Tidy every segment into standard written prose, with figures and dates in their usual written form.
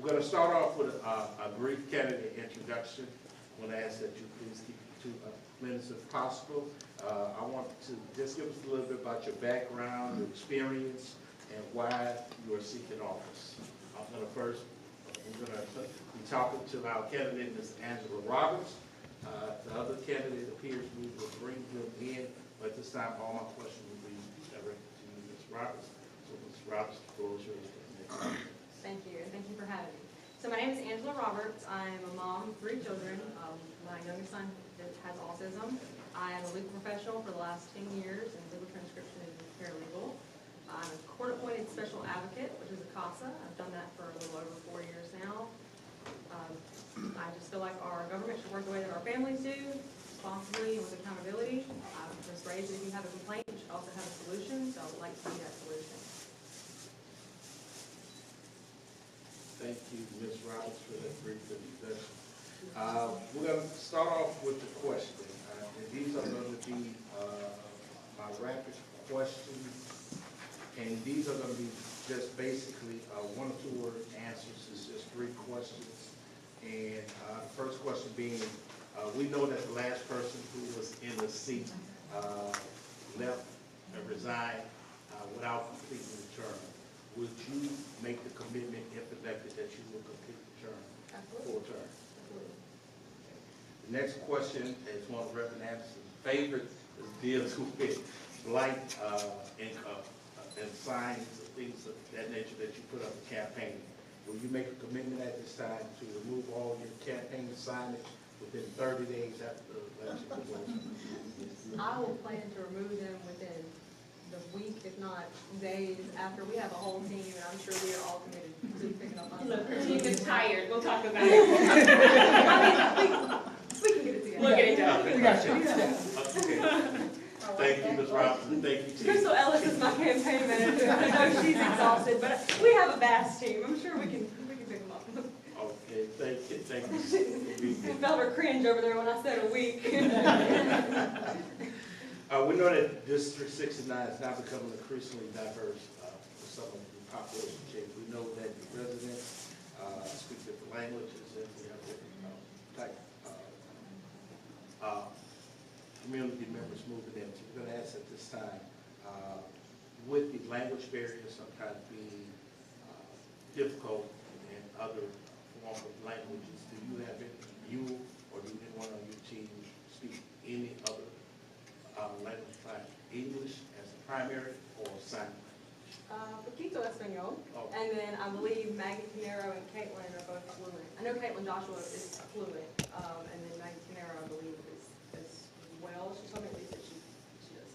We're going to start off with a brief candidate introduction. I'm going to ask that you please keep it to 2 minutes if possible. I want to just give us a little bit about your background, your experience, and why you are seeking office. I'm going to first, we're going to be talking to our candidate, Ms. Angela Roberts. The other candidate appears we will bring them in, but this time all my questions will be directed to you, Ms. Roberts. So Ms. Roberts, the floor is yours. Thank you, and thank you for having me. So my name is Angela Roberts. I'm a mom of 3 children. My youngest son has autism. I am a legal professional for the last 10 years in legal transcription and paralegal. I'm a court-appointed special advocate, which is a CASA. I've done that for a little over 4 years now. I just feel like our government should work the way that our families do, responsibly and with accountability. I was raised that if you have a complaint, you should also have a solution, so I would like to be that solution. Thank you, Ms. Roberts, for that brief introduction. We're going to start off with the question. And these are going to be my rapid questions, and these are going to be just basically 1 or 2 word answers. It's just 3 questions. And the first question being, we know that the last person who was in the seat left and resigned without completing the term. Would you make the commitment, if elected, that you will complete the term? Absolutely. Full term? Absolutely. The next question is one of Reverend Anderson's favorite, deals with blight and signs and things of that nature that you put up in campaign. Will you make a commitment at this time to remove all your campaign signage within 30 days after the election results? I will plan to remove them within the week, if not days, after. We have a whole team, and I'm sure we are all committed to picking up on Look, stuff. her team is tired. We'll talk about it. I mean, we can get it together. We'll get it done. Okay. We got you. Okay. Thank you, Ms. Robinson. Thank you, Chief. Crystal Ellis is my campaign manager. I know she's exhausted, but we have a vast team. I'm sure we can pick them up. Okay, thank you. I felt her cringe over there when I said a week. We know that District 69 is now becoming increasingly diverse for some of the population change. We know that the residents speak different languages and we have different type community members moving in. So we're going to ask at this time, with the language barriers sometimes being difficult in other forms of languages, do you have any, you or do anyone on your team speak any other language like English as a primary or sign language? Poquito Espanol, Oh. and then I believe Maggie Pinero and Caitlin are both fluent. I know Caitlin Joshua is fluent, and then Maggie Pinero, I believe, is as well. She told me at least that she does.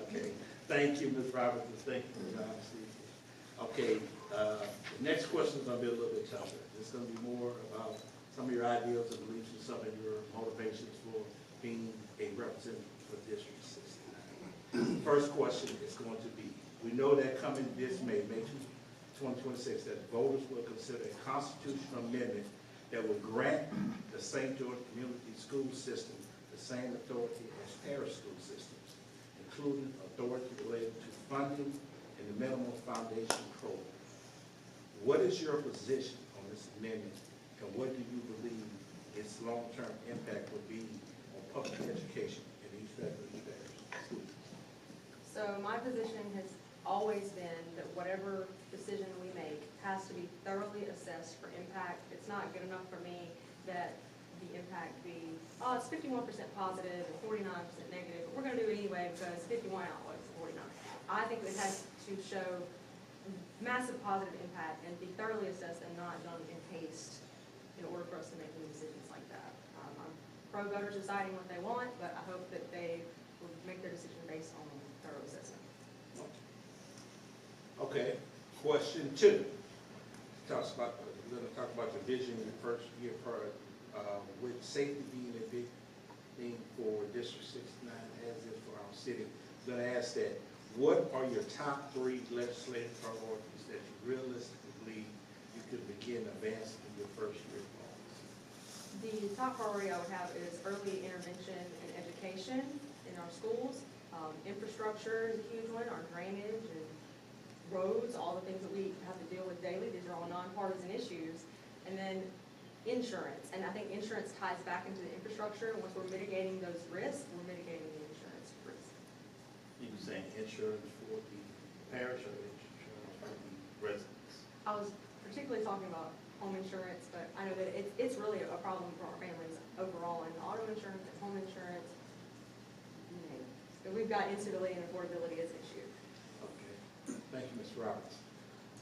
Okay, thank you, Ms. Roberts, thank you, Ms. Honesty. Okay, the next question is going to be a little bit tougher. It's going to be more about some of your ideals and beliefs and some of your motivations for being a representative for District 69. First question is going to be, we know that coming this May 2026, that voters will consider a constitutional amendment that would grant the St. George Community School System the same authority as parish school systems, including authority related to funding and the minimum foundation program. What is your position on this amendment, and what do you believe its long-term impact would be on public education in these federal schools? So my position has always been that whatever decision we make has to be thoroughly assessed for impact. It's not good enough for me that the impact be, oh, it's 51% positive and 49% negative, but we're going to do it anyway because 51 outweighs 49. I think it has to show massive positive impact and be thoroughly assessed and not done in haste in order for us to make any decisions like that. I'm pro-voters deciding what they want, but I hope that they will make their decision based on thorough assessment. Okay, question 2. We're going to talk about your vision in the first year product, with safety being a big thing for District 69 as is for our city. I'm going to ask that, what are your top 3 legislative priorities that you realistically believe you could begin advancing in your first year of office? The top priority I would have is early intervention and education in our schools. Infrastructure is a huge one, our drainage and roads, all the things that we have to deal with daily, these are all nonpartisan issues. And then insurance, and I think insurance ties back into the infrastructure. Once we're mitigating those risks, we're mitigating the insurance risk. You were saying insurance for the parish or insurance for the residents? I was particularly talking about home insurance, but I know that it's really a problem for our families overall, and auto insurance and home insurance, you name it. But we've got instability and affordability as an issue. Okay, thank you, Ms. Roberts.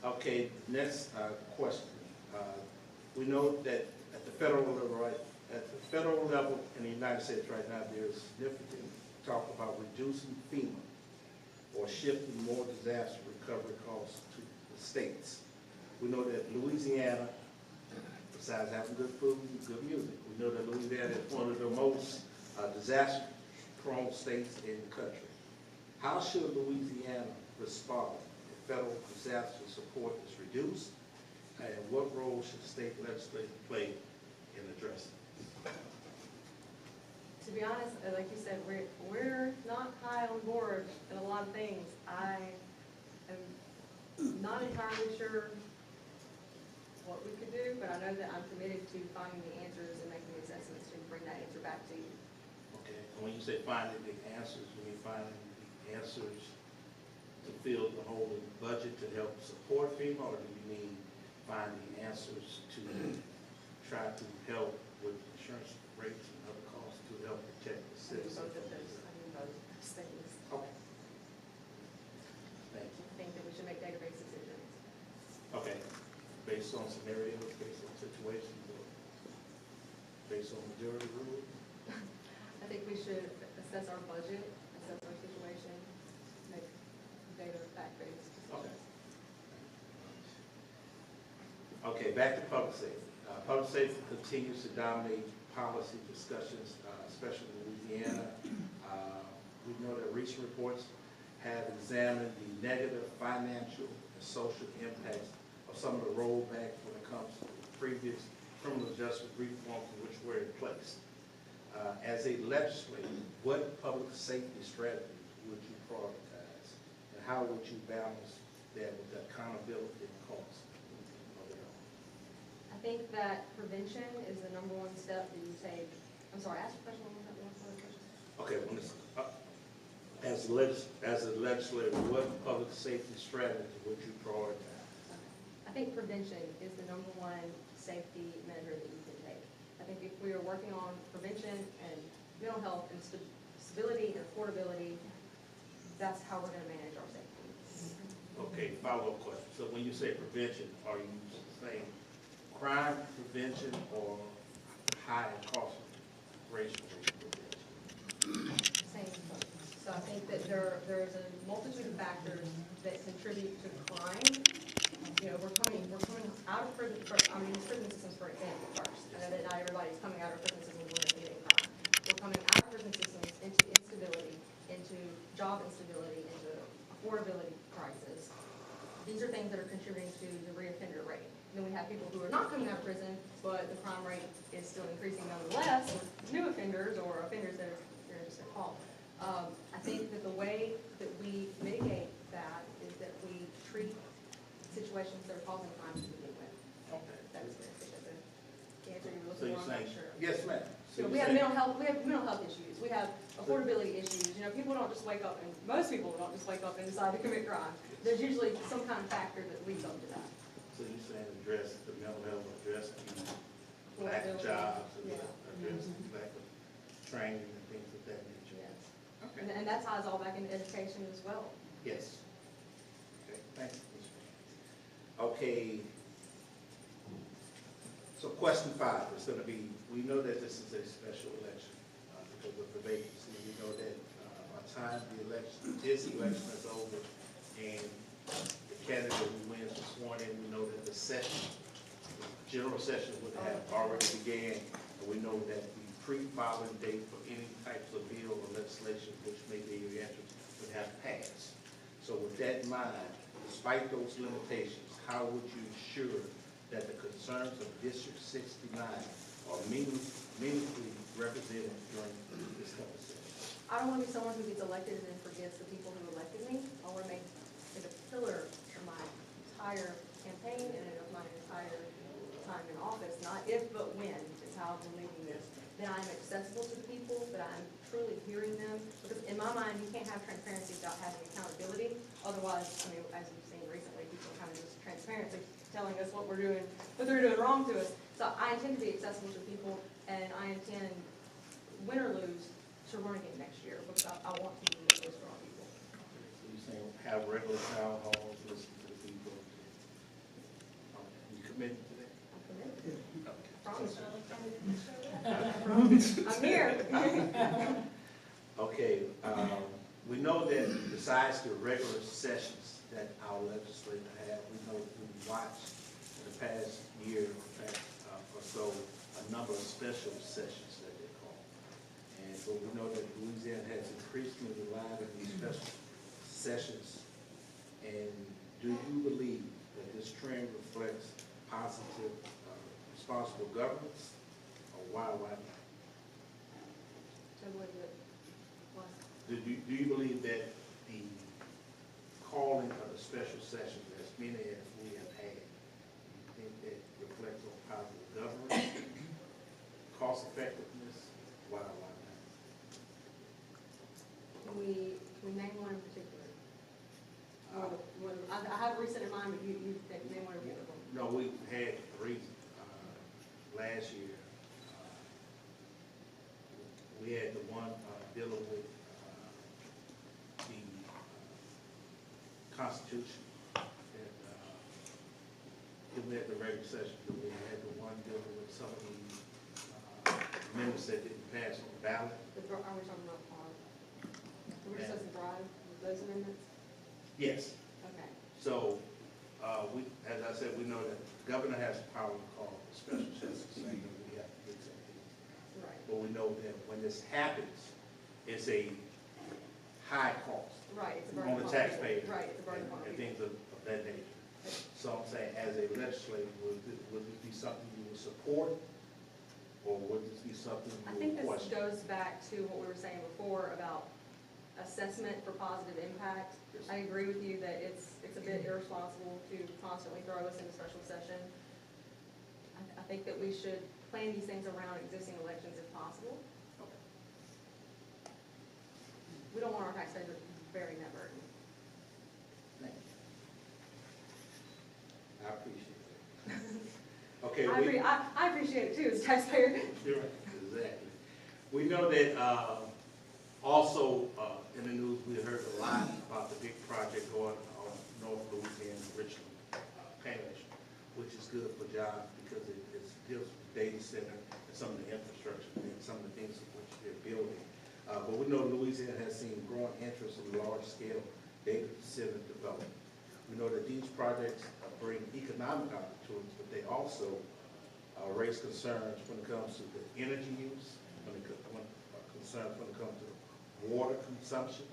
Okay, next question. We know that at the federal level, in the United States right now, there is significant talk about reducing FEMA or shifting more disaster recovery costs to the states. We know that Louisiana, besides having good food and good music, we know that Louisiana is one of the most disaster-prone states in the country. How should Louisiana respond if federal disaster support is reduced? And what role should state legislators play in addressing it? To be honest, like you said, we're not high on board in a lot of things. I am not entirely sure what we could do, but I know that I'm committed to finding the answers and making the assessments to bring that answer back to you. Okay, and when you say finding the answers, you mean finding the answers to fill the hole in the budget to help support FEMA, or do you mean finding answers to try to help with insurance rates and other costs to help protect the citizens? Both of those, I mean, both things. Okay. Thank you. I think that we should make database decisions. Okay. Based on scenarios, based on situations, or based on majority rule? I think we should assess our budget, assess our situation, make data fact-based. Okay. Okay, back to public safety. Public safety continues to dominate policy discussions, especially in Louisiana. We know that recent reports have examined the negative financial and social impacts of some of the rollbacks when it comes to previous criminal justice reforms which were in place. As a legislator, what public safety strategies would you prioritize, and how would you balance that with the accountability and cost of it all? I think that prevention is the number one step that you take. I'm sorry, ask the question one more time. Okay, when it's, as a legislator, what public safety strategy would you prioritize? I think prevention is the number one safety measure that you can take. I think if we are working on prevention and mental health and stability and affordability, that's how we're going to manage our safety. Okay, follow-up question. So when you say prevention, are you saying crime prevention or high incarceration rate prevention? Same. So I think that there's a multitude of factors that contribute to crime. You know, we're coming out of prison. Prison systems, for example, first. I know that not everybody's coming out of prison systems when they're committing crime. We're coming out of prison systems into instability, into job instability, into affordability crisis. These are things that are contributing to the reoffender rate. Then we have people who are not coming out of prison, but the crime rate is still increasing nonetheless with new offenders or offenders that are just at fault. I think that the way that we mitigate that is that we treat situations that are causing crime to begin with. Okay. That is the answer you were So looking you're for, I'm saying, not sure. yes, ma'am. So We have mental health issues. We have affordability issues. You know, people don't just wake up, and most people don't just wake up and decide to commit crime. There's usually some kind of factor that leads up to that. So you're saying address the mental health, address the lack of Affordability. jobs, Yeah. address the lack of training and things of that nature? Yes. Okay. And that ties all back into education as well. Yes. Okay, thank you. Okay. So question 5 is going to be, we know that this is a special election because of the vacancy. We know that by the time this election is over and the candidate who wins is sworn in, we know that the general session would have already began. And we know that the pre-filing date for any types of bill or legislation which may be reentered would have passed. So with that in mind, despite those limitations, how would you ensure that the concerns of District 69 are meaningfully represented during this conversation? I don't want to be someone who gets elected and then forgets the people who elected me. I want to make it a pillar of otherwise, I mean, as we've seen recently, people kind of just transparently telling us what we're doing, what they're doing wrong to us. So I intend to be accessible to people, and I intend, win or lose, to run again next year, because I want to be a voice for all people. So you're saying have regular town halls, listen to the people. You committed to that? I'm committed. Okay. Promise. Promise. I'm here. Okay, we know that besides the regular sessions that our legislature have, we know that we watched in the past year, or so, a number of special sessions that they call. And so we know that Louisiana has increasingly relied on these special sessions. And do you believe that this trend reflects positive, responsible governance, or why not? So what is it? Do you believe that the calling of the special sessions, as many as we have had, you think that reflects on positive governance, cost effectiveness, why not? Can we name one in particular? I have recent in mind, but you name one in particular. No, we had three last year. We had the one dealing with the Constitution, and then we had the regular session, then we had the one dealing with some of the amendments that didn't pass on the ballot. Are we talking about, the recess and drive, those amendments? Yes. Okay. So, we, as I said, we know that the governor has the power to call a special session, saying that we have to get something. Right. But we know that when this happens, it's a high cost Right, it's a burden on the upon people. taxpayer. Right, it's a burden upon And people. things of that nature. So I'm saying, as a legislator, would this be something you would support? Or would this be something I you think would this question? goes back to what we were saying before about assessment for positive impact. Yes. I agree with you that it's a bit irresponsible to constantly throw us into special session. I think that we should plan these things around existing elections if possible. Okay. We don't want our taxpayers bearing that burden. Thank you. I appreciate that. Okay. I appreciate it too, as a taxpayer. You're right, exactly. We know that, also, in the news, we heard a lot about the big project going on North Louisiana, Richland, Parish, which is good for jobs because it deals with data center and some of the infrastructure and some of the things which they're building. But we know Louisiana has seen growing interest in large-scale data center development. We know that these projects bring economic opportunities, but they also raise concerns when it comes to the energy use, concerns when it comes to water consumption,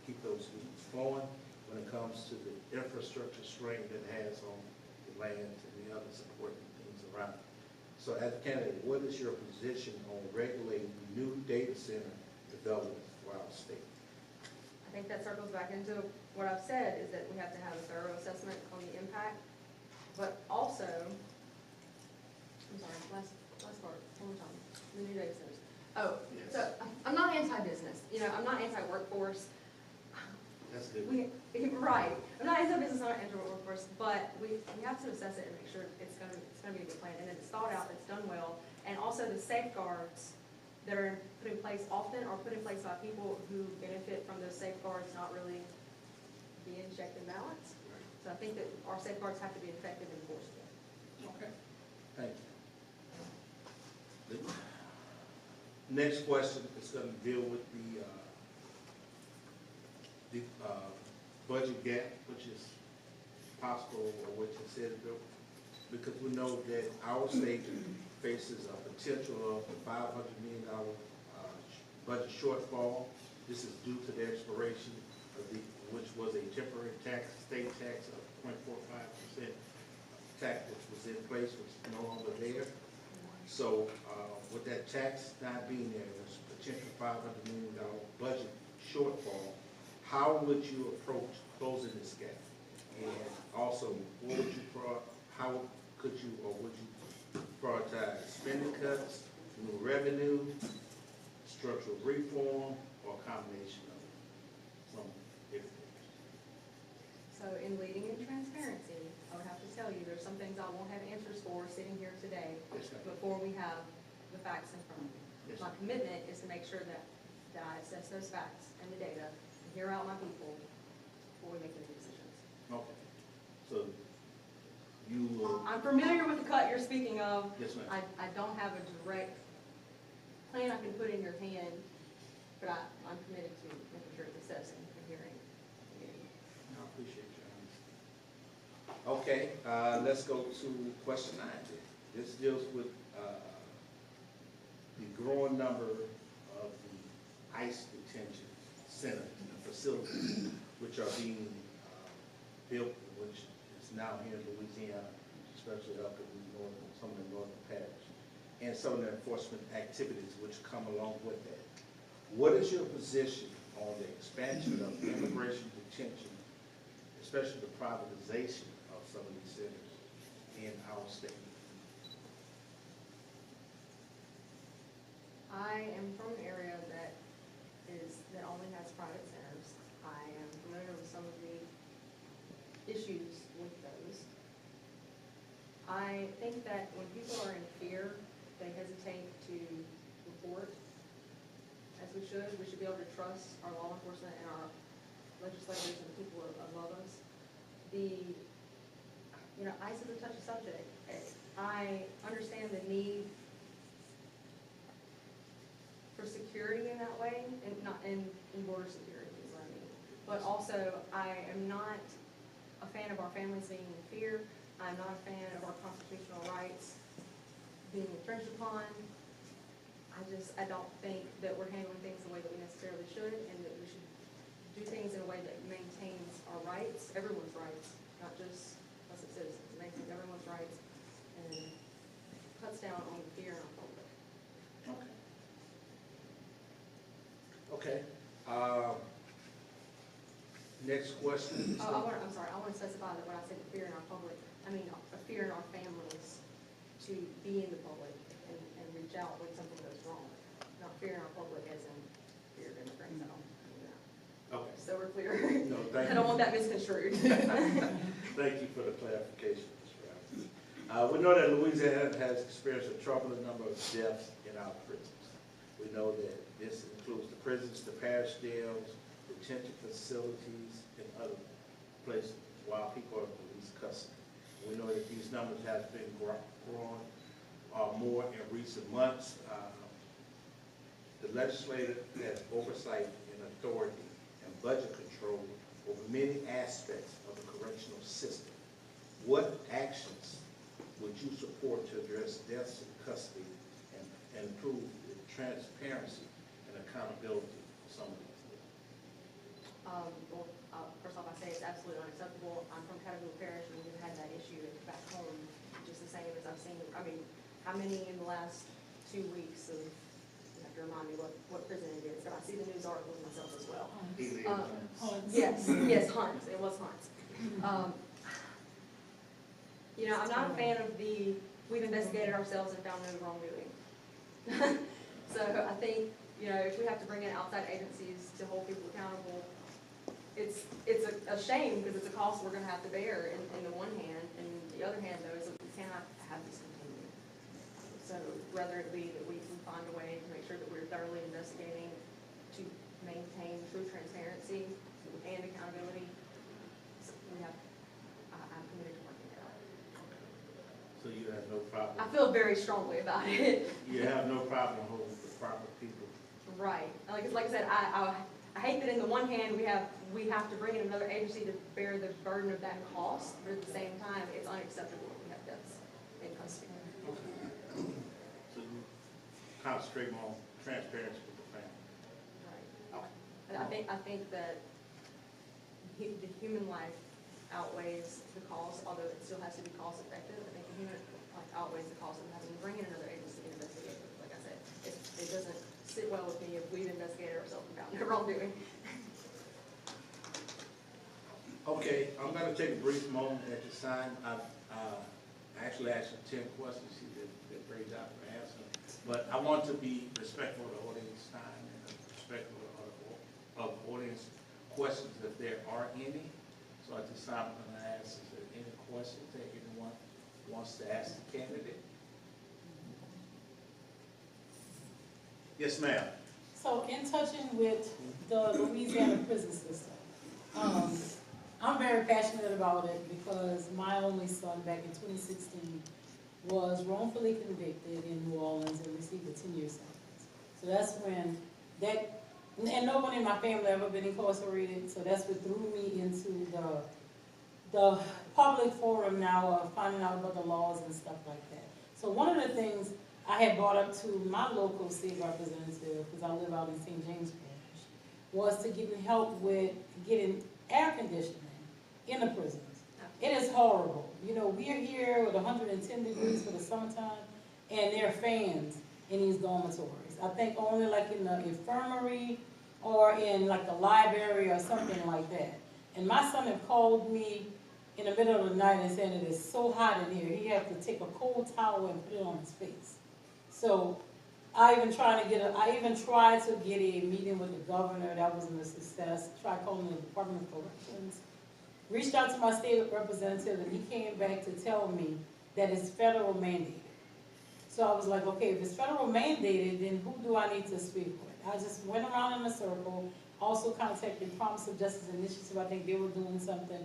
keep those needs flowing, when it comes to the infrastructure strain that it has on the land and the other supporting things around it. So as a candidate, what is your position on regulating new data center development for our state? I think that circles back into what I've said, is that we have to have a thorough assessment on the impact, but also, I'm sorry, last part, one more time, the new data centers. Oh, Yes. so I'm not anti-business, I'm not anti-workforce. That's good. Right, I'm not anti-business, I'm not anti-workforce, but we have to assess it and make sure it's gonna be a good plan, and that it's thought out, it's done well, and also the safeguards that are put in place often are put in place by people who benefit from those safeguards not really being checked and balanced. So I think that our safeguards have to be effective and enforceable. Okay, thank you. The next question is going to deal with the budget gap, which is possible, or which is said, because we know that our state faces a potential of a $500 million budget shortfall. This is due to the expiration of which was a temporary state tax of 0.45% tax, which was in place, which is no longer there. So with that tax not being there, there's a potential $500 million budget shortfall. How would you approach closing this gap? And also, what would you how could you or would you prioritize spending cuts, new revenue, structural reform, or a combination of some different things? in leading in transparency, I would have to tell you, there's some things I won't have answers for sitting here today Yes, ma'am. before we have the facts in front of me. Yes, My ma'am. commitment is to make sure that I assess those facts and the data, and hear out my people before we make any decisions. Okay. So you will, I'm familiar with the cut you're speaking of. yes, ma'am. I don't have a direct plan I can put in your hand, but I'm committed to making sure it's assessed and hearing. I appreciate your honesty. Okay, let's go to question 9 then. This deals with the growing number of the ICE detention centers and facilities which are being built, which is now here in Louisiana, especially up in the north, some of the northern parish, and some of the enforcement activities which come along with that. What is your position on the expansion of immigration detention, especially the privatization of some of these centers in our state? I am from an area that only has private centers. I am familiar with some of the issues with those. I think that when people are in fear, they hesitate to report, as we should. We should be able to trust our law enforcement and our legislators and the people above us. ICE is a touchy subject. I understand the need for security in that way, and not in border security is what I mean. But also, I am not a fan of our families being in fear. I'm not a fan of our constitutional rights being infringed upon. I don't think that we're handling things the way that we necessarily should, and that we should do things in a way that maintains our rights, everyone's rights, not just us as citizens, maintains everyone's rights, and cuts down on the fear in our public. Okay. Next question. I'm sorry, I want to specify that when I say the fear in our public, I mean a fear in our families to be in the public and reach out when something goes wrong. Not fear in our public as in fear of immigrants, I don't mean that. Okay. So we're clear. No, thank you. I don't want that misconstrued. Thank you for the clarification, Mr. Rouse. We know that Louisiana has experienced a troubling number of deaths in our prisons. We know that this includes the prisons, the parish jails, detention facilities, and other places while people are in police custody. We know that these numbers have been growing more in recent months. The legislature has oversight and authority and budget control over many aspects of the correctional system. What actions would you support to address deaths in custody and improve the transparency and accountability for some of these? First off, I say it's absolutely unacceptable. I'm from Caterpillar Parish, and we've had that issue back home, just the same as I've seen. I mean, how many in the last 2 weeks of, you have to remind me what prison it is, but I see the news articles myself as well. Yes, Hunts, it was Hunts. I'm not a fan of we've investigated ourselves and found no wrongdoing. So I think, if we have to bring in outside agencies to hold people accountable, it's a shame because it's a cost we're gonna have to bear in the one hand, and the other hand though is that we cannot have this continue. So whether it be that we can find a way to make sure that we're thoroughly investigating to maintain true transparency and accountability, I'm committed to working it out. So you have no problem? I feel very strongly about it. You have no problem holding the proper people? Right. Like I said, I hate that in the one hand we have to bring in another agency to bear the burden of that cost, but at the same time, it's unacceptable that we have deaths in custody. Okay. So you concentrate more on transparency with the family? Right. And I think that the human life outweighs the cost, although it still has to be cost effective. I think the human life outweighs the cost of having to bring in another agency to investigate. Like I said, it doesn't sit well with me if we've investigated ourselves and found no wrongdoing. Okay, I'm going to take a brief moment at this time. I actually asked her 10 questions. She did a great job for answering. But I want to be respectful of the audience time and respectful of audience questions if there are any. So So at this time, I'm going to ask, is there any questions that anyone wants to ask the candidate? Yes, ma'am. So in touching with the Louisiana prison system, I'm very passionate about it because my only son back in 2016 was wrongfully convicted in New Orleans and received a 10-year sentence. So that's when that, and no one in my family ever been incarcerated, so that's what threw me into the public forum now of finding out about the laws and stuff like that. So one of the things I had brought up to my local state representative, because I live out in St. James Parish, was to get help with getting air conditioning in the prisons. It is horrible. You know, we are here with 110 degrees for the summertime, and there are fans in these dormitories. I think only like in the infirmary or in like the library or something like that. And my son had called me in the middle of the night and said it is so hot in here, he had to take a cold towel and put it on his face. So I even tried to get a meeting with the governor. That wasn't a success. Tried calling the Department of Corrections. Reached out to my state representative, and he came back to tell me that it's federal mandated. So I was like, okay, if it's federal mandated, then who do I need to speak with? I just went around in a circle. Also contacted Promise of Justice Initiative. I think they were doing something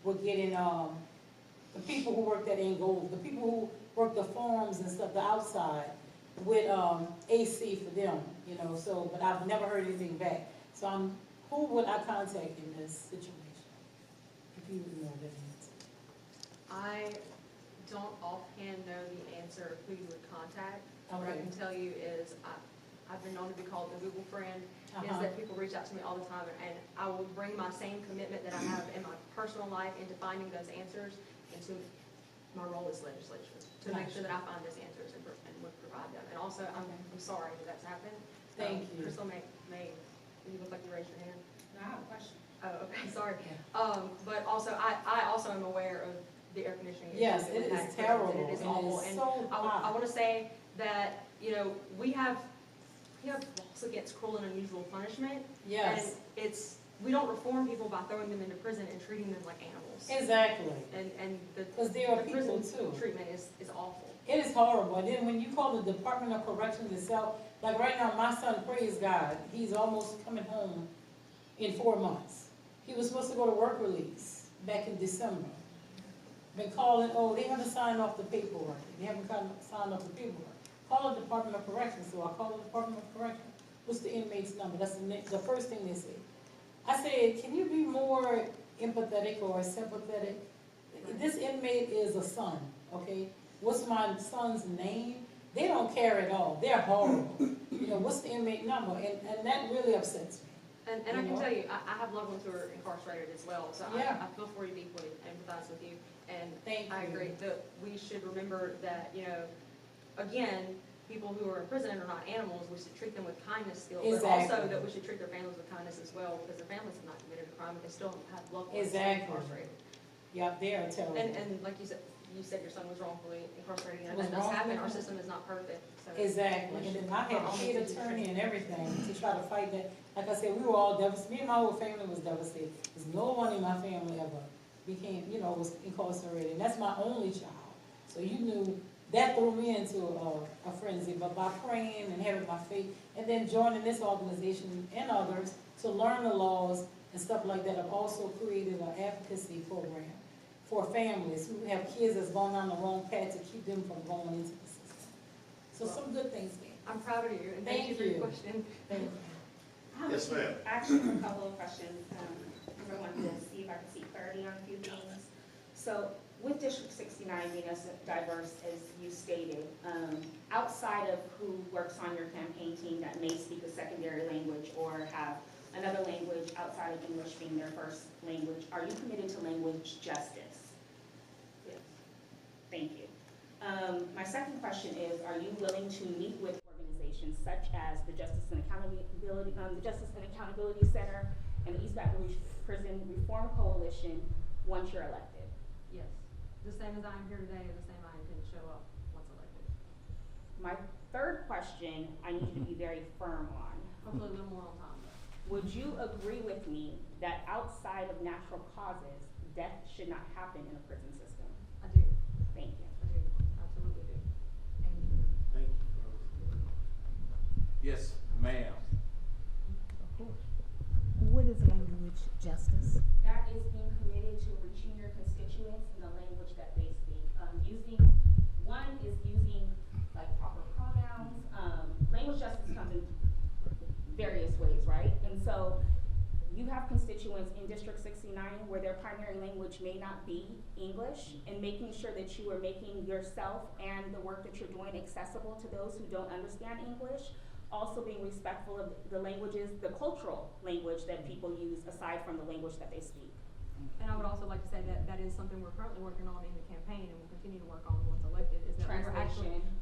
with getting the people who worked at Angola, the people who worked the farms and stuff, the outside, with AC for them, you know. So, but I've never heard anything back. So who would I contact in this situation? If you would know that answer. I don't offhand know the answer of who you would contact. What I Okay. can tell you is I've been known to be called the Google friend, is that people reach out to me all the time, and I will bring my same commitment that I have in my personal life into finding those answers into my role as legislature, to make sure that I find those answers and would provide them. And also, I'm sorry that that's happened. Thank you. Crystal you look like you raised your hand. No, I have a question. Oh, okay, sorry. Yeah. But also, I also am aware of the air conditioning issue. Yes, that it we've had is in terrible. It is and awful. it's And so I hot. want to say that, you know, we have laws against cruel and unusual punishment. Yes, And we don't reform people by throwing them into prison and treating them like animals. exactly. And Because there are the people prison too. treatment is awful. It is horrible. And then when you call the Department of Corrections itself, like right now, my son, praise God, he's almost coming home in 4 months. He was supposed to go to work release back in December. Been calling, oh, they haven't signed off the paperwork. They haven't signed off the paperwork. Call the Department of Corrections. So I called the Department of Corrections. What's the inmate's number? That's the first thing they say. I said, can you be more empathetic or sympathetic? This inmate is a son, okay? What's my son's name? They don't care at all. They're horrible. You know, what's the inmate number? And that really upsets me. And I can tell you, I have loved ones who are incarcerated as well, so Yeah. I feel for you deeply and empathize with you. And Thank I you. agree that we should remember that, you know, again, people who are in prison are not animals. We should treat them with kindness still, but also Exactly. that we should treat their families with kindness as well, because their families have not committed a crime, but they still have loved ones Exactly. incarcerated. Yeah, they are terrible. And like you said your son was wrongfully incarcerated, and Was that does happen. wrongfully- Our system is not perfect, so. Exactly, and then I had a paid attorney and everything to try to fight that. Like I said, we were all devastated, me and my whole family was devastated, because no one in my family ever became, you know, was incarcerated, and that's my only child. So you knew, that threw me into a frenzy, but by praying and having my faith, and then joining this organization and others to learn the laws and stuff like that, I've also created an advocacy program for families who have kids that's gone down the wrong path to keep them from going into the system. So some good things there. I'm proud of you, and thank you Thank for your you. question. Thank you. Yes, ma'am. Actually, have a couple of questions. I wanted to see if I could seek clarity on a few things. So with District 69 being as diverse as you stated, outside of who works on your campaign team that may speak a secondary language or have another language outside of English being their first language, are you committed to language justice? Yes. Thank you. My second question is, are you willing to meet with organizations such as the Justice and Accountability Center and the East Baton Rouge Prison Reform Coalition once you're elected? Yes. The same as I am here today, and the same I intend to show up once elected. My third question, I need you to be very firm on. Hopefully a little more on time. Would you agree with me that outside of natural causes, should not happen in a prison system. I do, Thank you. I do, absolutely do. Thank you. Thank you. Yes, ma'am. Of course. What is language justice? That is being committed to reaching your constituents in the language that they speak. One is using like proper pronouns. Language justice comes in various ways, right? And so you have constituents in District 69 where their primary language may not be English, and making sure that you are making yourself and the work that you're doing accessible to those who don't understand English. Also being respectful of the languages, the cultural language that people use aside from the language that they speak. And I would also like to say that that is something we're currently working on in the campaign and will continue to work on once elected, is that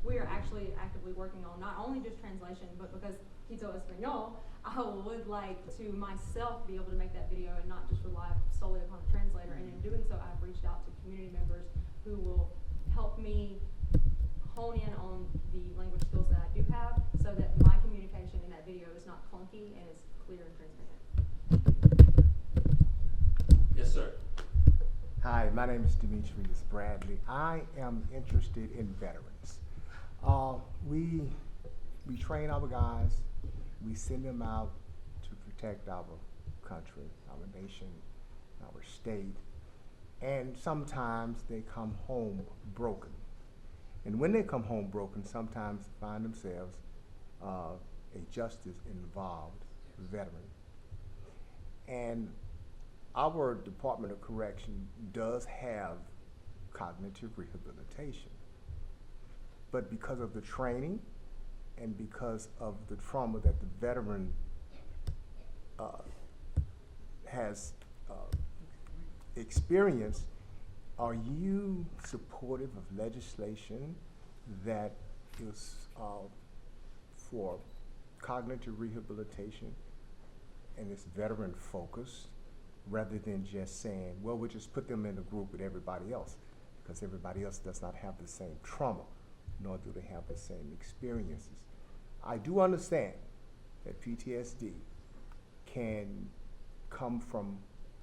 we are actually actively working on not only just translation, but because Quito Espanol, I would like to myself be able to make that video and not just rely solely upon a translator. And in doing so, I've reached out to community members who will help me hone in on the language skills that I do have, so that my communication in that video is not clunky and is clear and transparent. Yes, sir. Hi, my name is Demetrius Bradley. I am interested in veterans. We train our guys, we send them out to protect our country, our nation, our state, and sometimes they come home broken. And when they come home broken, sometimes find themselves a justice involved veteran. And our Department of Correction does have cognitive rehabilitation. But because of the training and because of the trauma that the veteran has experienced, are you supportive of legislation that is for cognitive rehabilitation and is veteran focused, rather than just saying, well, we'll just put them in a group with everybody else, because everybody else does not have the same trauma, nor do they have the same experiences. I do understand that PTSD can come from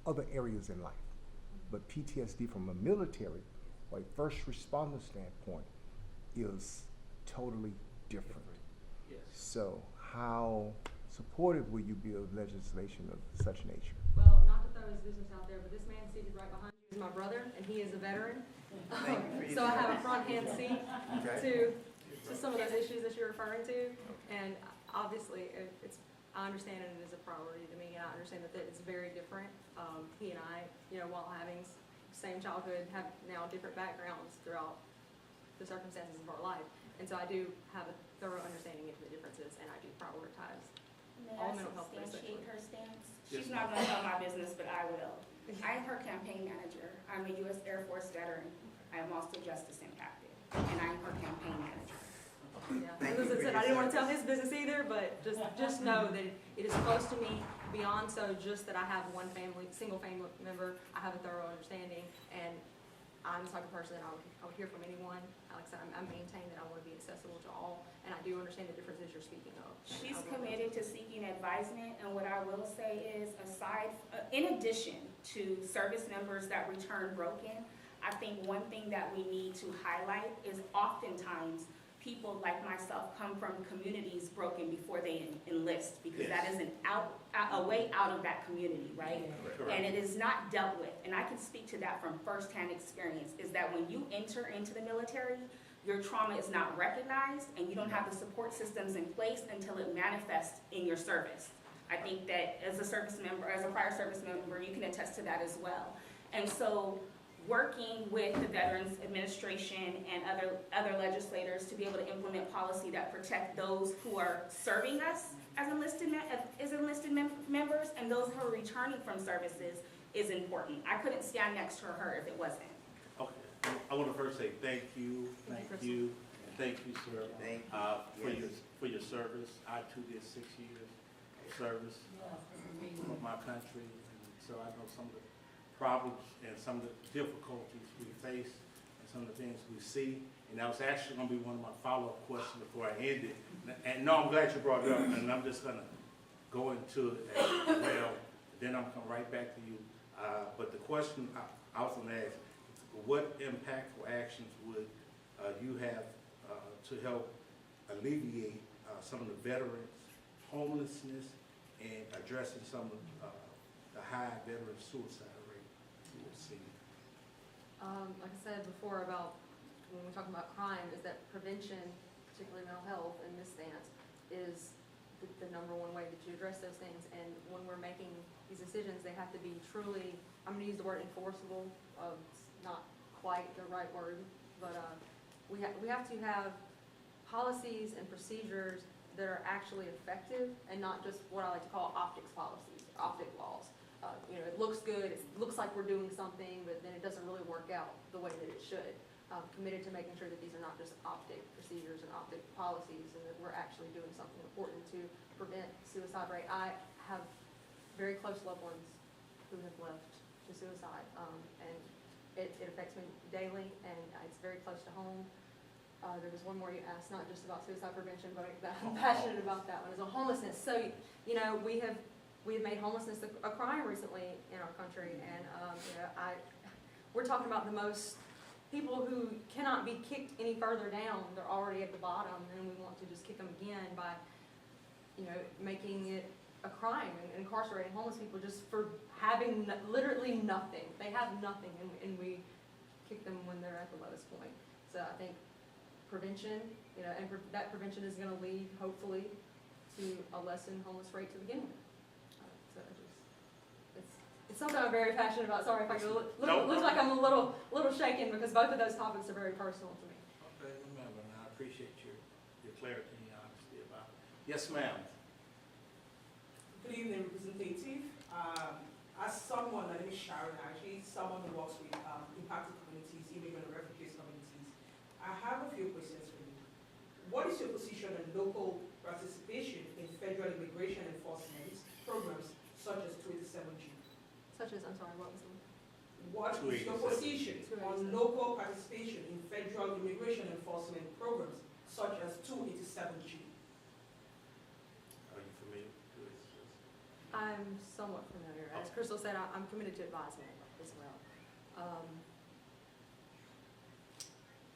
other areas in life, but PTSD from a military or a first responder standpoint is totally different. Yes. So how supportive will you be of legislation of such nature? Well, not to throw his business out there, but this man seated right behind you is my brother, and he is a veteran. So I have a front-hand seat to some of those issues that you're referring to, and obviously, I understand it is a priority to me, and I understand that it's very different. He and I, while having same childhood, have now different backgrounds throughout the circumstances of our life, and so I do have a thorough understanding of the differences, and I do prioritize all mental health. May I substantiate her stance? Yes, She's not gonna tell my business, but I will. I am her campaign manager. I'm a U.S. Air Force veteran. I am also justice impacted, and I am her campaign manager. Yeah, as I said, I didn't want to tell his business either, but just know that it is close to me beyond so just that I have one single family member. I have a thorough understanding, and I'm the type of person that I would hear from anyone. Like I said, I maintain that I want to be accessible to all, and I do understand the differences you're speaking of. She's committed to seeking advisement, and what I will say is, in addition to service members that return broken, I think one thing that we need to highlight is oftentimes people like myself come from communities broken before they enlist, because that is a way out of that community, right? Correct. And it is not dealt with, and I can speak to that from firsthand experience, is that when you enter into the military, your trauma is not recognized, and you don't have the support systems in place until it manifests in your service. I think that as a service member, as a prior service member, you can attest to that as well. And so working with the Veterans Administration and other legislators to be able to implement policy that protect those who are serving us as enlisted members and those who are returning from services is important. I couldn't stand next to her if it wasn't. Okay, I want to first say thank you, and thank you, sir, for your service. I too did 6 years of service for my country, and so I know some of the problems and some of the difficulties we face and some of the things we see. And that was actually going to be one of my follow-up questions before I end it. And no, I'm glad you brought it up, and I'm just going to go into it as well. Then I'm going to come right back to you. But the question I was gonna ask, what impactful actions would you have to help alleviate some of the veterans' homelessness and addressing some of the high veteran suicide rate we will see? Like I said before about when we're talking about crime, is that prevention, particularly mental health in this stance, is the number one way that you address those things. And when we're making these decisions, they have to be truly, I'm gonna use the word enforceable, it's not quite the right word, but we have to have policies and procedures that are actually effective and not just what I like to call optics policies, optic laws. You know, it looks good, it looks like we're doing something, but then it doesn't really work out the way that it should. Committed to making sure that these are not just optic procedures and optic policies, and that we're actually doing something important to prevent suicide rate. I have very close loved ones who have left to suicide, and it affects me daily, and it's very close to home. There was one more you asked, not just about suicide prevention, but I'm passionate about that one, is on homelessness. So, you know, we have made homelessness a crime recently in our country, and you know, we're talking about the most people who cannot be kicked any further down. They're already at the bottom, and we want to just kick them again by, you know, making it a crime and incarcerating homeless people just for having literally nothing. They have nothing, and we kick them when they're at the lowest point. So I think prevention, you know, and that prevention is going to lead, hopefully, to a lessened homeless rate to begin with. So it's something I'm very passionate about. Sorry if I looks like I'm a little shaken, because both of those topics are very personal to me. Okay, remember, and I appreciate your clarity and your honesty about it. Yes, ma'am. Good evening, representative. As someone, my name is Sharon, actually, someone who works with impacted communities, immigrant and refugee communities, I have a few questions for you. What is your position on local participation in federal immigration enforcement programs such as 287G? Such as, I'm sorry, what was the one? What is your position on local participation in federal immigration enforcement programs such as 287G? Are you familiar with this? I'm somewhat familiar. As Crystal said, I'm committed to advisement as well.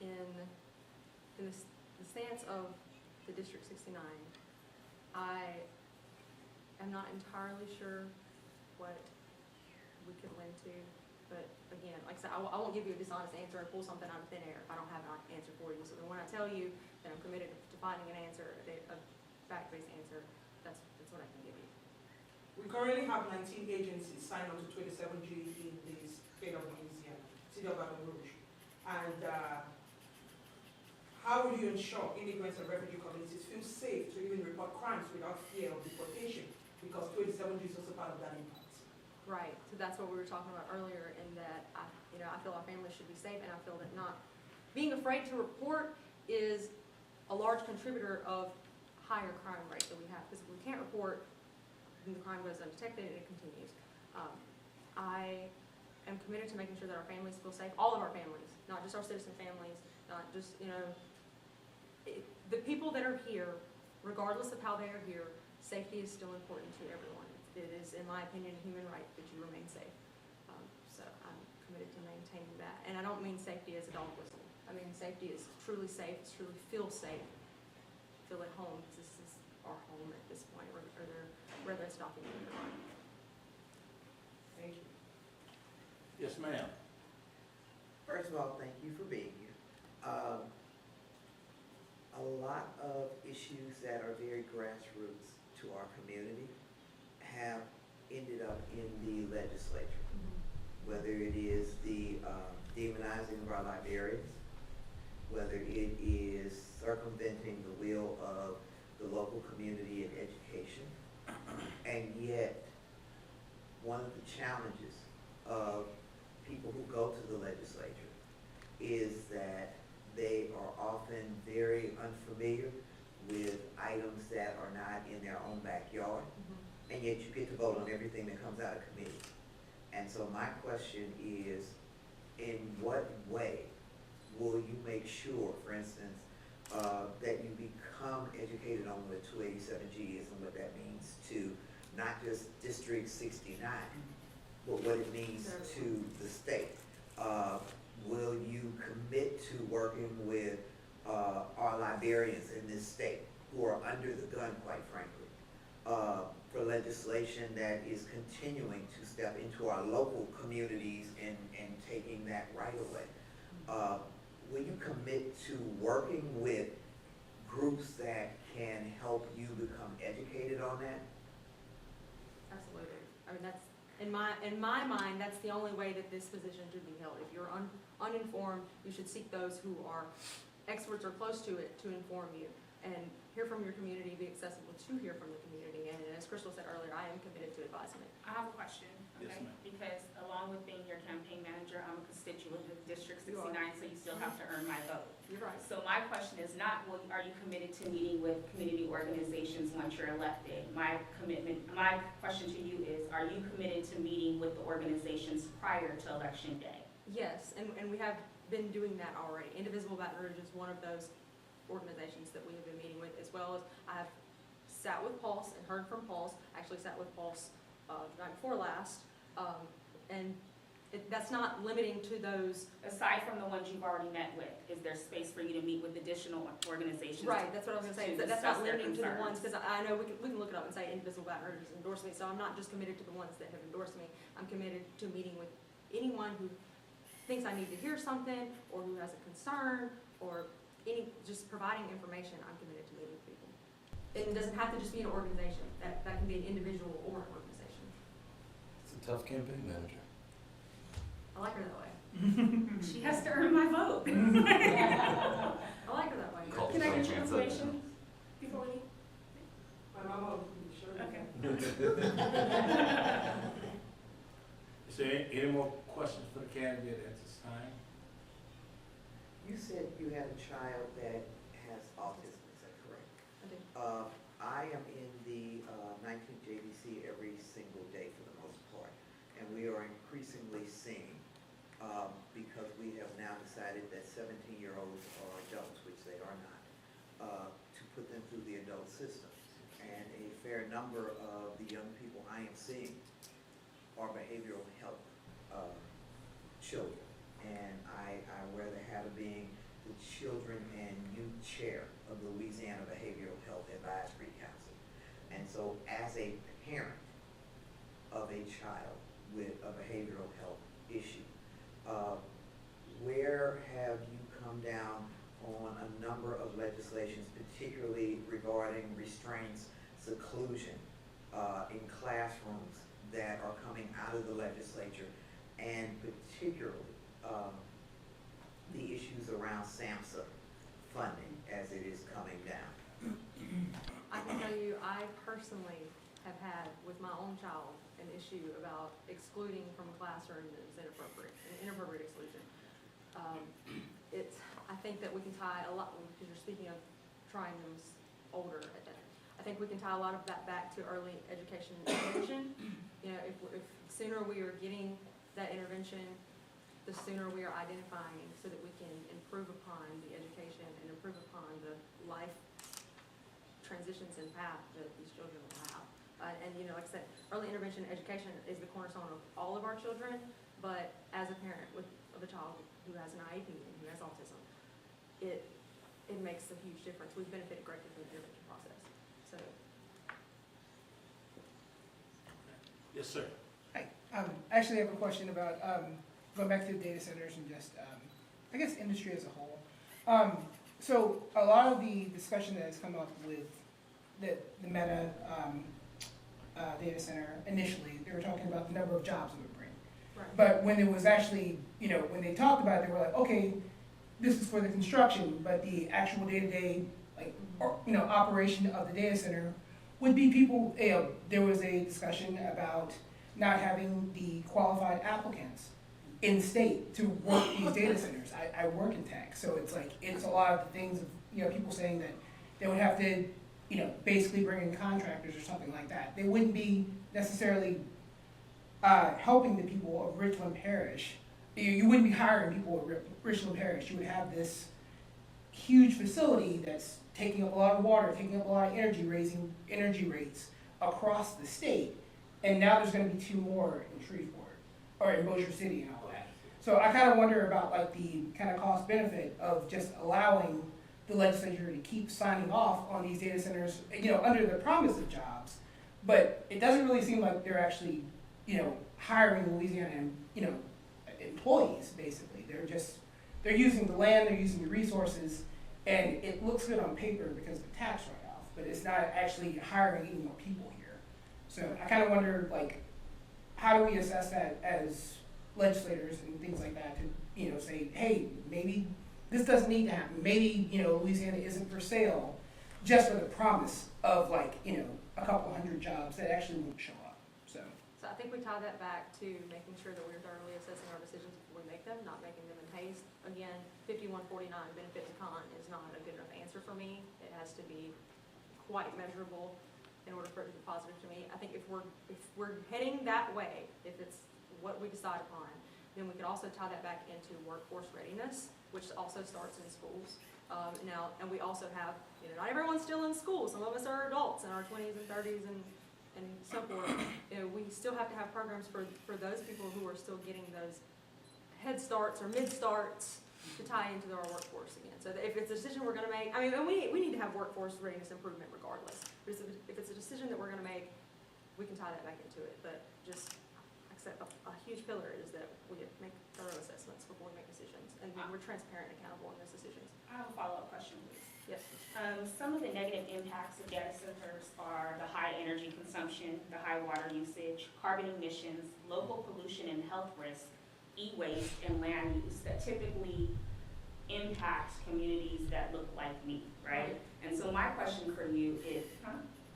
In the stance of the District 69, I am not entirely sure what we could lend to, but again, like I said, I won't give you a dishonest answer and pull something out of thin air if I don't have an answer for you. So then when I tell you that I'm committed to finding an answer, a fact-based answer, that's what I can give you. We currently have 19 agencies signed on to 287G in the state of Louisiana, city of Baton Rouge. And how will you ensure immigrants and refugee communities feel safe to even report crimes without fear of deportation? Because 287G is also part of that impact. Right, so that's what we were talking about earlier, in that I feel our families should be safe, and I feel that not being afraid to report is a large contributor of higher crime rate that we have, because if we can't report, then the crime goes undetected and it continues. I am committed to making sure that our families feel safe, all of our families, not just our citizen families, not just, the people that are here, regardless of how they are here, safety is still important to everyone. It is, in my opinion, a human right that you remain safe. So I'm committed to maintaining that. And I don't mean safety as a dog whistle. I mean safety is truly safe, it's truly feel safe, feel at home, because this is our home at this point, whether it's documented or not. Thank you. Yes, ma'am. First of all, thank you for being here. A lot of issues that are very grassroots to our community have ended up in the legislature, whether it is the demonizing of our librarians, whether it is circumventing the will of the local community in education. And yet, one of the challenges of people who go to the legislature is that they are often very unfamiliar with items that are not in their own backyard, and yet you get to vote on everything that comes out of committee. And so my question is, in what way will you make sure, for instance, that you become educated on what 287G is and what that means to not just District 69, but what it means to the state? working with our librarians in this state who are under the gun, quite frankly, for legislation that is continuing to step into our local communities and taking that right away. Will you commit to working with groups that can help you become educated on that? Absolutely. I mean, that's, in my mind, that's the only way that this position should be held. If you're uninformed, you should seek those who are experts or close to it to inform you, and hear from your community, be accessible to hear from the community. And as Crystal said earlier, I am committed to advisement. I have a question, Yes, okay? ma'am. Because along with being your campaign manager, I'm a constituent of District You are. 69, so you still have to earn my vote. You're right. So my question is not, are you committed to meeting with community organizations once you're elected? My question to you is, are you committed to meeting with the organizations prior to Election Day? Yes, and we have been doing that already. Indivisible Baton Rouge is one of those organizations that we have been meeting with, as well as I have sat with Pulse and heard from Pulse. Actually sat with Pulse the night before last, and that's not limiting to those. Aside from the ones you've already met with, is there space for you to meet with additional organizations? Right, that's what I was gonna say. to That's discuss not their limiting to the ones, concerns? because I know we can look it up and say Indivisible Baton Rouge has endorsed me, so I'm not just committed to the ones that have endorsed me. I'm committed to meeting with anyone who thinks I need to hear something, or who has a concern, or just providing information. I'm committed to meeting with people. It doesn't have to just be an organization. That can be an individual or an organization. It's a tough campaign manager. I like her that way. She has to earn my vote. I like her that way. Call Can I get your Hands up. information before we leave? My mama, sure. Okay. Is there any more questions for the candidate at this time? You said you had a child that has autism, is that correct? I do. I am in the 19th JDC every single day for the most part, and we are increasingly seeing, because we have now decided that 17-year-olds are adults, which they are not, to put them through the adult system. And a fair number of the young people I am seeing are behavioral health children. And I wear the hat of being the Children and Youth Chair of the Louisiana Behavioral Health Advisory Council. And so as a parent of a child with a behavioral health issue, where have you come down on a number of legislations, particularly regarding restraints, seclusion in classrooms that are coming out of the legislature, and particularly the issues around SAMHSA funding as it is coming down? I can tell you, I personally have had with my own child an issue about excluding from a classroom that is inappropriate exclusion. I think that we can tie a lot, because you're speaking of trying them older. I think we can tie a lot of that back to early education intervention. You know, if sooner we are getting that intervention, the sooner we are identifying, so that we can improve upon the education and improve upon the life transitions and path that these children will have. And you know, like I said, early intervention education is the cornerstone of all of our children, but as a parent of a child who has an IEP and who has autism, it makes a huge difference. We've benefited greatly from the intervention process. So. Yes, sir. Hi, I actually have a question about, going back to the data centers and just, I guess, industry as a whole. So a lot of the discussion that has come up with the Meta data center, initially, they were talking about the number of jobs it would bring. Right. But when it was actually, when they talked about it, they were like, okay, this is for the construction, but the actual day-to-day, operation of the data center would be people, there was a discussion about not having the qualified applicants in the state to work these data centers. I work in tech, so it's a lot of the things of, people saying that they would have to, basically bring in contractors or something like that. They wouldn't be necessarily helping the people of Richland Parish. You wouldn't be hiring people at Richland Parish. You would have this huge facility that's taking up a lot of water, taking up a lot of energy, raising energy rates across the state. And now there's going to be 2 more in Shreveport, or in Bossier City and all that. So I kind of wonder about like the kind of cost benefit of just allowing the legislature to keep signing off on these data centers, under the promise of jobs. But it doesn't really seem like they're actually, hiring Louisiana, employees, basically. They're using the land, they're using the resources, and it looks good on paper because of the tax write-off, but it's not actually hiring any more people here. So I kind of wonder, like, how do we assess that as legislators and things like that to, say, hey, maybe this doesn't need to happen. Maybe, Louisiana isn't for sale just for the promise of, like, a couple hundred jobs that actually won't show up, so. So I think we tie that back to making sure that we're thoroughly assessing our decisions before we make them, not making them in haste. Again, 5149 benefit to con is not a good enough answer for me. It has to be quite measurable in order for it to be positive to me. I think if we're heading that way, if it's what we decide upon, then we could also tie that back into workforce readiness, which also starts in schools. Now, and we also have, not everyone's still in school. Some of us are adults in our 20s and 30s and so forth. We still have to have programs for those people who are still getting those head starts or mid starts to tie into our workforce again. So if it's a decision we're going to make, and we need to have workforce readiness improvement regardless. But if it's a decision that we're going to make, we can tie that back into it. But just accept a huge pillar is that we make thorough assessments before we make decisions, and we're transparent and accountable in those decisions. I have a follow-up question, please. Yes. Some of the negative impacts of data centers are the high energy consumption, the high water usage, carbon emissions, local pollution and health risk, e-waste, and land use that typically impact communities that look like me, right? And so my question for you is,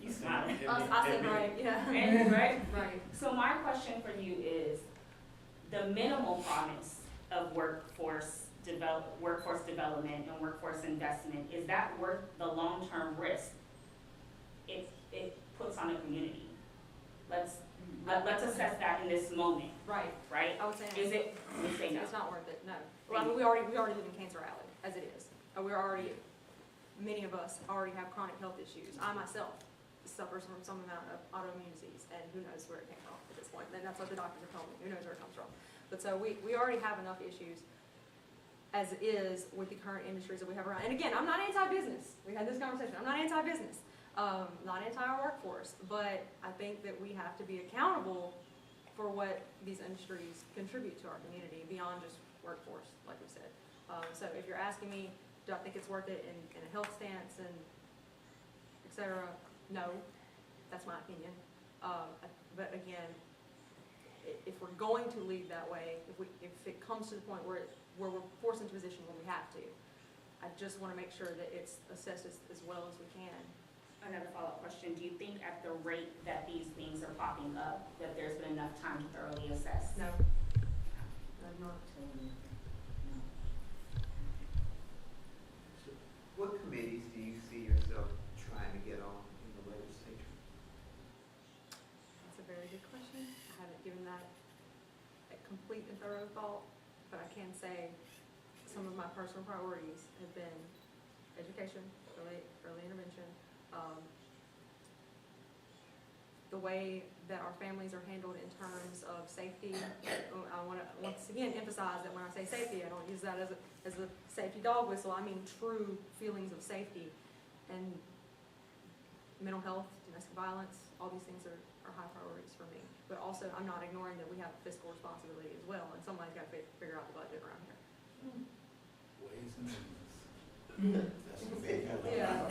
you smiling? I said right, yeah. And, right? Right. So my question for you is, the minimal promise of workforce development and workforce investment, is that worth the long-term risk it puts on a community? Let's assess that in this moment. Right. Right? I would say no. Is it? We say no. It's not worth it, no. Well, we already live in Cancer Alley, as it is. Many of us already have chronic health issues. I myself suffers from some amount of autoimmune disease, and who knows where it came from at this point. And that's what the doctors have told me. Who knows where it comes from? But so we already have enough issues as it is with the current industries that we have around. And again, I'm not anti-business. We had this conversation. I'm not anti-business. Not anti our workforce, but I think that we have to be accountable for what these industries contribute to our community beyond just workforce, like we said. So if you're asking me, do I think it's worth it in a health stance and et cetera? No, that's my opinion. But again, if we're going to lead that way, if it comes to the point where we're forced into a position where we have to, I just want to make sure that it's assessed as well as we can. Another follow-up question. Do you think at the rate that these things are popping up, that there's been enough time to thoroughly assess? No. I'm not. What committees do you see yourself trying to get on in the legislature? That's a very good question. I haven't given that a complete and thorough thought, but I can say some of my personal priorities have been education, early intervention, the way that our families are handled in terms of safety. I want to once again emphasize that when I say safety, I don't use that as a safety dog whistle. I mean true feelings of safety, and mental health, domestic violence, all these things are high priorities for me. But also, I'm not ignoring that we have a fiscal responsibility as well, and somebody's got to figure out the budget around here. Ways and means. That's what they have. Yeah.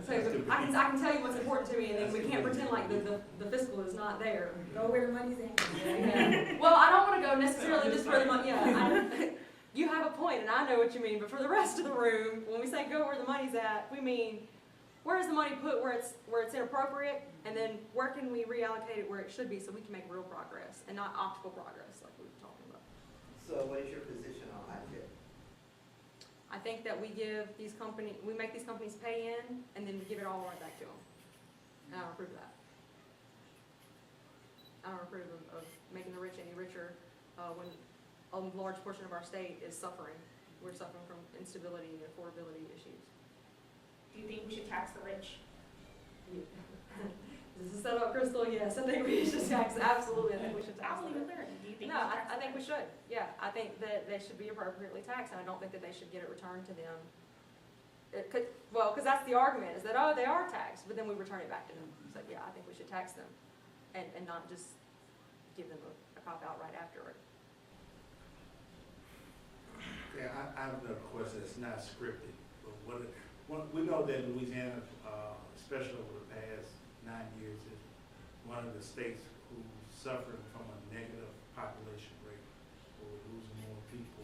So I can tell you what's important to me, and then we can't pretend like the fiscal is not there. Go where the money's at. Yeah. Well, I don't want to go necessarily just for the money. Yeah, you have a point, and I know what you mean. But for the rest of the room, when we say go where the money's at, we mean where is the money put where it's inappropriate, and then where can we reallocate it where it should be so we can make real progress and not optical progress like we were talking about. So what is your position on IJ? I think that we make these companies pay in, and then we give it all right back to them. And I don't approve of that. I don't approve of making the rich any richer when a large portion of our state is suffering. We're suffering from instability and affordability issues. Do you think we should tax the rich? This is set up, Crystal, yes, I think we should tax, absolutely, I think we should tax I'll leave them. it there. Do you think? No, we should tax I think them? we should, yeah, I think that they should be appropriately taxed, and I don't think that they should get it returned to them. It could, well, because that's the argument, is that, oh, they are taxed, but then we return it back to them. So, yeah, I think we should tax them, and not just give them a cop-out right after it. Yeah, I have another question that's not scripted, but we know that Louisiana, especially over the past 9 years, is one of the states who's suffering from a negative population rate. We're losing more people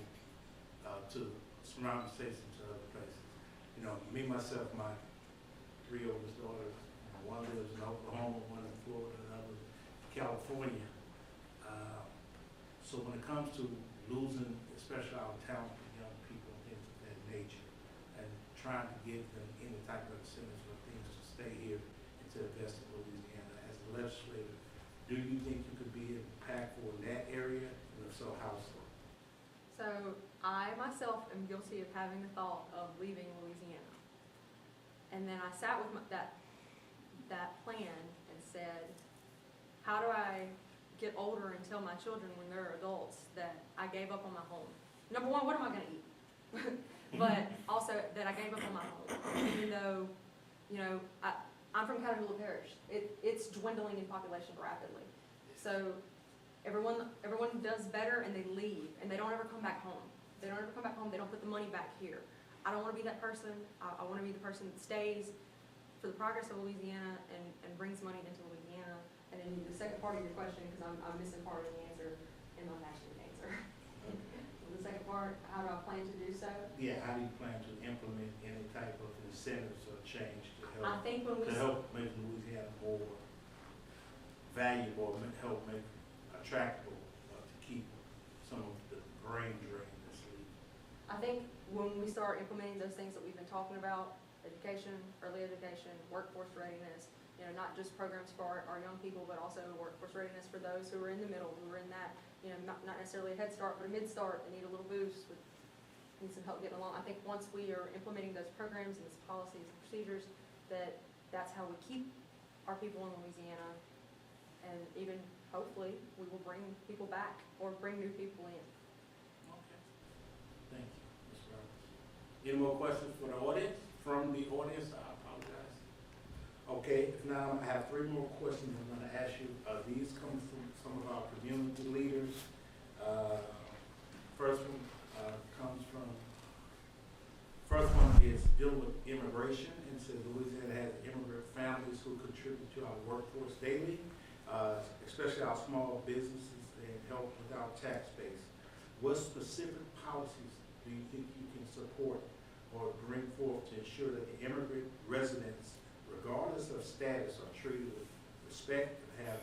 to surrounding states and to other places. You know, me, myself, my 3 oldest daughters, one lives in Oklahoma, one in Florida, another in California. So when it comes to losing, especially our talented young people and things of that nature, and trying to give them any type of incentives for things to stay here and to invest in Louisiana, as a legislator, do you think you could be impactful in that area? And if so, how so? So, I myself am guilty of having the thought of leaving Louisiana. And then I sat with that plan and said, how do I get older and tell my children when they're adults that I gave up on my home? Number one, what am I gonna eat? But also that I gave up on my home, even though, you know, I'm from Catahoula Parish. It's dwindling in population rapidly. So everyone does better and they leave and they don't ever come back home. They don't ever come back home, they don't put the money back here. I don't wanna be that person. I wanna be the person that stays for the progress of Louisiana and brings money into Louisiana. And then the second part of your question, because I'm missing part of the answer and not actually the answer. The second part, how do I plan to do so? Yeah, how do you plan to implement any type of incentives or change to I help, think when we, make Louisiana more valuable, help make attractable to keep some of the brain drain that's leaving? I think when we start implementing those things that we've been talking about, education, early education, workforce readiness, you know, not just programs for our young people, but also workforce readiness for those who are in the middle, who are in that, you know, not necessarily a head start, but a mid start, they need a little boost, need some help getting along. I think once we are implementing those programs and those policies and procedures, that's how we keep our people in Louisiana, and even hopefully we will bring people back or bring new people in. Okay. Thank you, Ms. Roberts. Any more questions for the audience? From the audience, I apologize. Okay, if not, I have 3 more questions I'm going to ask you. These come from some of our community leaders. First one is dealing with immigration, and says Louisiana has immigrant families who contribute to our workforce daily, especially our small businesses, and help with our tax base. What specific policies do you think you can support or bring forth to ensure that the immigrant residents, regardless of status, are treated with respect and have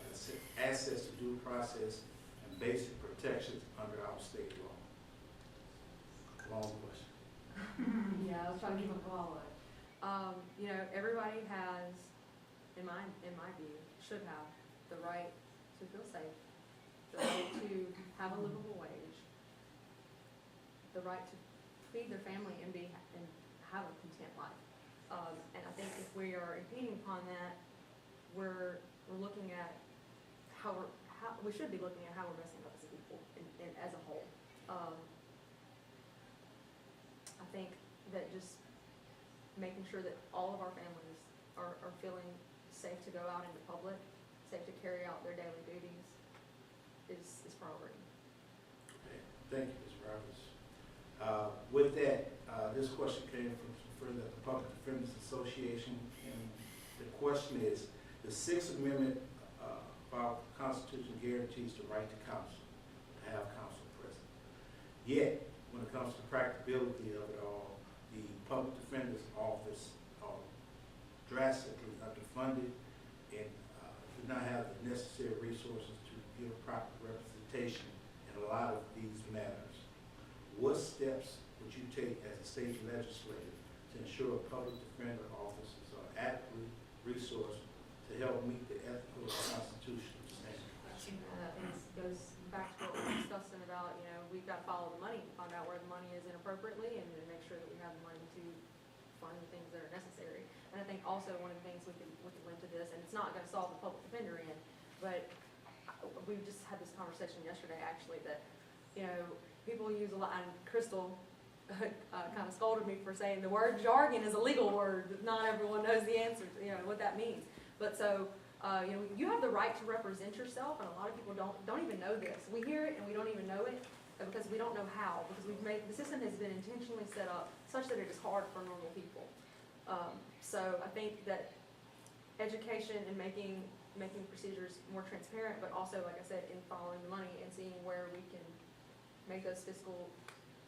access to due process and basic protections under our state law? Long question. Yeah, I was trying to keep up with all of it. You know, everybody has, in my view, should have the right to feel safe, the right to have a livable wage, the right to feed their family and have a content life. And I think if we are impeding upon that, we're looking at we should be looking at how we're messing up as a people and as a whole. I think that just making sure that all of our families are feeling safe to go out into public, safe to carry out their daily duties is priority. Okay, thank you, Ms. Roberts. With that, this question came from some friends at the Public Defenders Association, and the question is, the Sixth Amendment of our Constitution guarantees the right to counsel, to have counsel present. Yet, when it comes to practicability of it all, the Public Defender's Office are drastically underfunded and do not have the necessary resources to give proper representation in a lot of these matters. What steps would you take as a state legislator to ensure public defender offices are adequately resourced to help meet the ethical and constitutional standards? And I think this goes back to what we were discussing about, you know, we've got to follow the money, find out where the money is inappropriately, and then make sure that we have the money to fund the things that are necessary. And I think also one of the things we can link to this, and it's not gonna solve the public defender end, but we just had this conversation yesterday, actually, that, you know, people use a lot, and Crystal kind of scolded me for saying the word jargon is a legal word, that not everyone knows the answer, you know, what that means. But so, you know, you have the right to represent yourself, and a lot of people don't even know this. We hear it and we don't even know it because we don't know how, because the system has been intentionally set up such that it is hard for normal people. So I think that education and making procedures more transparent, but also, like I said, in following the money and seeing where we can make those fiscal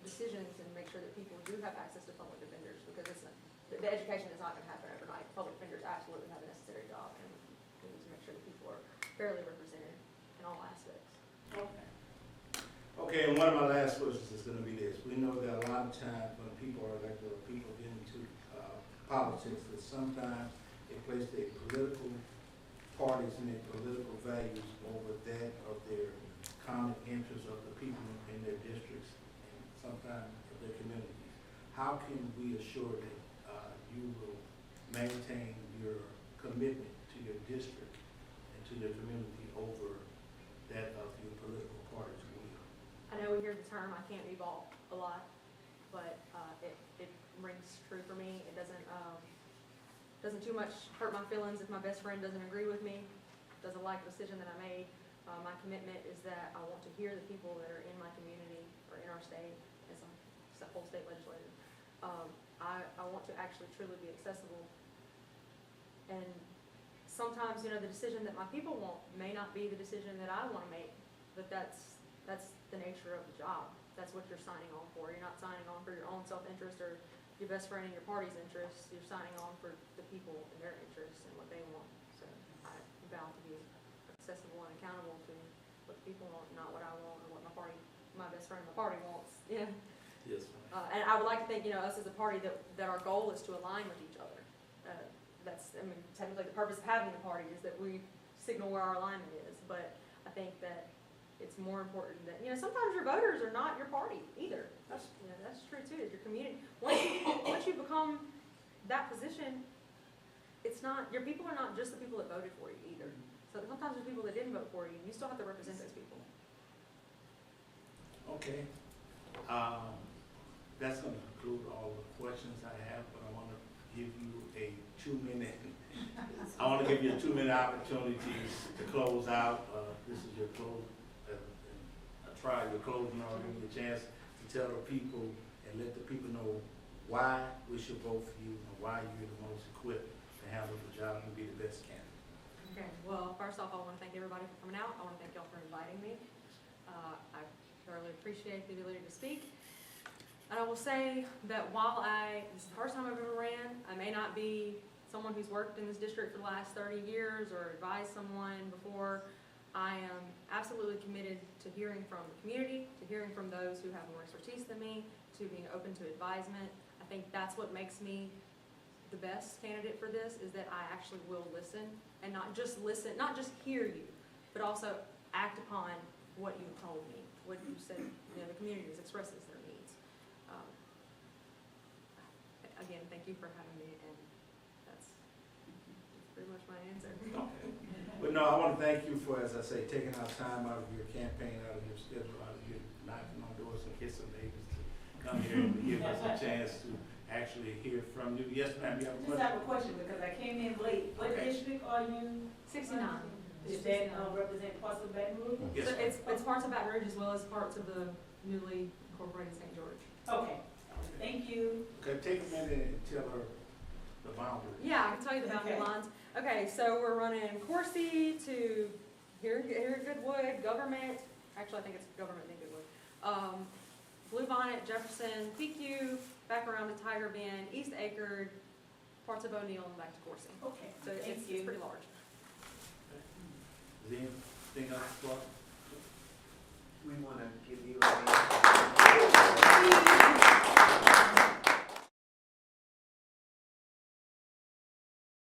decisions and make sure that people do have access to public defenders, because it's not, the education is not going to happen overnight. Public defenders absolutely have a necessary job, and we need to make sure that people are fairly represented in all aspects. Okay. Okay, and one of my last questions is gonna be this. We know that a lot of times when people are elected or people get into politics, that sometimes they place their political parties and their political values over that of their common interests of the people in their districts and sometimes of their communities. How can we assure that you will maintain your commitment to your district and to your community over that of your political party's will? I know we hear the term "I can't be bought" a lot, but it rings true for me. It doesn't too much hurt my feelings if my best friend doesn't agree with me, doesn't like the decision that I made. My commitment is that I want to hear the people that are in my community or in our state as a whole state legislator. I want to actually truly be accessible. And sometimes, you know, the decision that my people want may not be the decision that I want to make, but that's the nature of the job. That's what you're signing on for. You're not signing on for your own self-interest or your best friend and your party's interests. You're signing on for the people and their interests and what they want. So I vow to be accessible and accountable to what the people want, not what I want or what my best friend and my party wants. Yeah. Yes, ma'am. And I would like to think, you know, us as a party that our goal is to align with each other. That's, I mean, technically the purpose of having the party is that we signal where our alignment is. But I think that it's more important that, you know, sometimes your voters are not your party either. That's true too. It's your community. Once you become that position, it's not, your people are not just the people that voted for you either. So sometimes there's people that didn't vote for you. You still have to represent those people. Okay. That's going to conclude all the questions I have, but I want to give you a 2-minute, I want to give you a 2-minute opportunity to close out. This is your close, your closing argument, your chance to tell the people and let the people know why we should vote for you and why you're the most equipped to handle the job and be the best candidate. Okay, well, first off, I want to thank everybody for coming out. I want to thank y'all for inviting me. I thoroughly appreciate the ability to speak. And I will say that while this is the first time I've ever ran, I may not be someone who's worked in this district for the last 30 years or advised someone before. I am absolutely committed to hearing from the community, to hearing from those who have more expertise than me, to being open to advisement. I think that's what makes me the best candidate for this, is that I actually will listen, and not just hear you, but also act upon what you told me, what you said, you know, the community expresses their needs. Again, thank you for having me, and that's pretty much my answer. Okay. But no, I want to thank you for, as I say, taking our time out of your campaign, out of your schedule, out of your knocking on doors and kissing babies to come here and give us a chance to actually hear from you. Yes, ma'am, you have a Just question? have a question because I came in late. What Okay. district are you? 69. Does that represent parts of Baton Rouge? Yes, So ma'am. it's parts of Baton Rouge as well as parts of the newly incorporated St. George. Okay, thank you. Okay, take a minute and tell her the boundaries. Yeah, I can tell you the boundary Okay. lines. Okay, so we're running Coursey to here at Goodwood, Government, actually I think it's Government in Goodwood. Blue Bonnet, Jefferson, PQ, back around to Tiger Bend, East Acre, parts of O'Neill, and back to Coursey. Okay, So thank it's you. pretty large. Is there anything else, Clark? We want to give you a